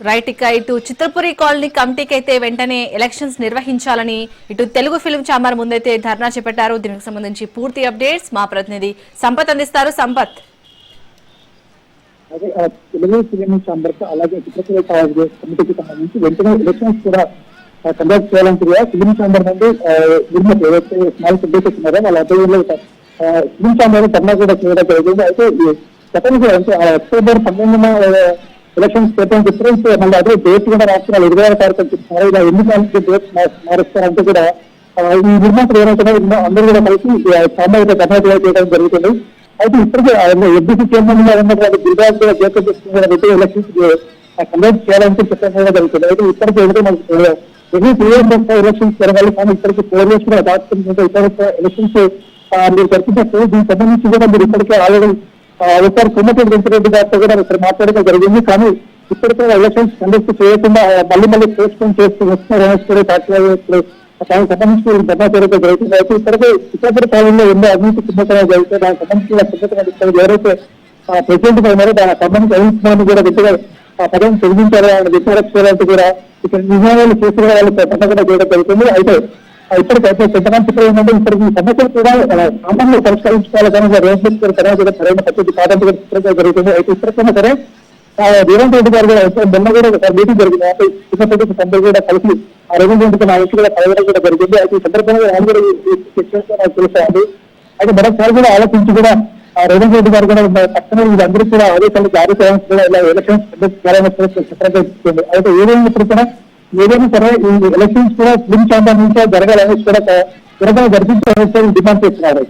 Right. ఇక ఇటు Chitrapuri colony కమిటీకి అయితే వెంటనే ఎలక్షన్స్ నిర్వహించాలని ఇటు తెలుగు ఫిల్మ్ ఛాంబర్ ముందైతే ధర్నా చేపట్టారు. దీనికి సంబంధించి పూర్తి అప్డేట్స్ మా ప్రతినిధి సంపత్ అందిస్తారు. సంపత్. తెలుగు ఫిల్మ్ ఛాంబర్ అలాగే చిత్రపురి కమిటీకి సంబంధించి వెంటనే ఎలక్షన్స్ కూడా కండక్ట్ చేయాలని ఫిల్మ్ ఛాంబర్ నుండి నిర్మతి ఏదైతే స్మాల్ సబ్జెక్ట్ ఉన్నారో వాళ్ళ అధ్యయనంలో ఫిల్మ్ ఛాంబర్ ధర్నా కూడా చేయడం జరిగింది. అయితే గతంలో అంటే అక్టోబర్ 12న ఎలక్షన్స్ పెట్టని డిఫరెన్స్ మళ్ళీ అదే డేట్ కూడా రాష్ట్రాలు 26 తారీఖు చెప్తున్నారు. ఇలా ఎన్ని డేట్ మారుస్తారంటే కూడా ఈ నిర్మాతలు ఏమైతే అందరూ కూడా కలిసి సామాజిక ధర్నా చేయడం జరుగుతుంది. అయితే ఇప్పటికే ఎఫ్బీసీ చైర్మన్ గా ఉన్నటువంటి గిరిరాజ్ కూడా చేపట్టి ఎలక్షన్స్ కండక్ట్ చేయాలంటే చెప్పడం జరుగుతుంది. అయితే ఇప్పటికే ఎన్ని 3 years ఎలక్షన్స్ జరగాలి, కానీ ఇప్పటికీ 4 years కూడా దాటుతుంటే ఇతర ఎలక్షన్స్ మీరు జరిపినట్టు దీనికి సంబంధించి కూడా మీరు ఇప్పటికే ఆల్రెడీ ఒకసారి కొమ్మటి వెంకరెడ్డి గారితో కూడా ఇక్కడ మాట్లాడడం జరిగింది. కానీ ఇప్పటికే ఎలక్షన్స్ కండక్ట్ చేయకుండా మళ్ళీ పోస్ట్పోన్ చేస్తూ వస్తున్నారు. దానికి సంబంధించి ధర్నా చేయడం జరుగుతుంది. అయితే ఇప్పటికే చిత్రపురి కాలంలో ఎన్నో అవినీతి కుంభకోణాలు జరిగితే దానికి సంబంధించిన ఎవరైతే ప్రెసిడెంట్ గా ఉన్నారో దానికి సంబంధించి అవినీతి కూడా గట్టిగా పదం తొలగించారో ఆయన విచారణ చేయాలంటే కూడా ఇక్కడ నిర్ణయాలు చేసిన వాళ్ళు ధర్నా కూడా చేయడం జరుగుతుంది. అయితే ఇప్పటికైతే కొంతమంది ఏంటంటే ఇప్పటికి ఈ సమస్యలు కూడా సామాన్యంగా పరిష్కరించుకోవాలి, కానీ రేవంత్ రెడ్డి సరైన పద్ధతి కాదంటే జరుగుతుంది. అయితే ఇప్పటికైనా సరే రేవంత్ రెడ్డి గారు కూడా మొన్న కూడా ఒక మీటింగ్ జరిగింది. అంటే చిన్నప్పటి సందర్భం కూడా కలిసి రేవంత్ రెడ్డికి నా వ్యక్తి కూడా కలవడం కూడా జరిగింది. అయితే ఈ సందర్భంగా ఆయన కూడా నాకు తెలుస్తుంది. అయితే మరొకసారి కూడా ఆలోచించి కూడా రేవంత్ రెడ్డి గారు కూడా పక్కన వీళ్ళందరూ కూడా ఆదేశాలు జారీ చేయడానికి కూడా ఇలా ఎలక్షన్స్ చెప్పడం. అయితే ఏదైనప్పుడు కూడా ఏదైనా సరే ఈ ఎలక్షన్స్ కూడా ఫిల్మ్ ఛాంబర్ నుంచి జరగాలని కూడా త్వరగా జరిపించాలని డిమాండ్ చేస్తున్నారు.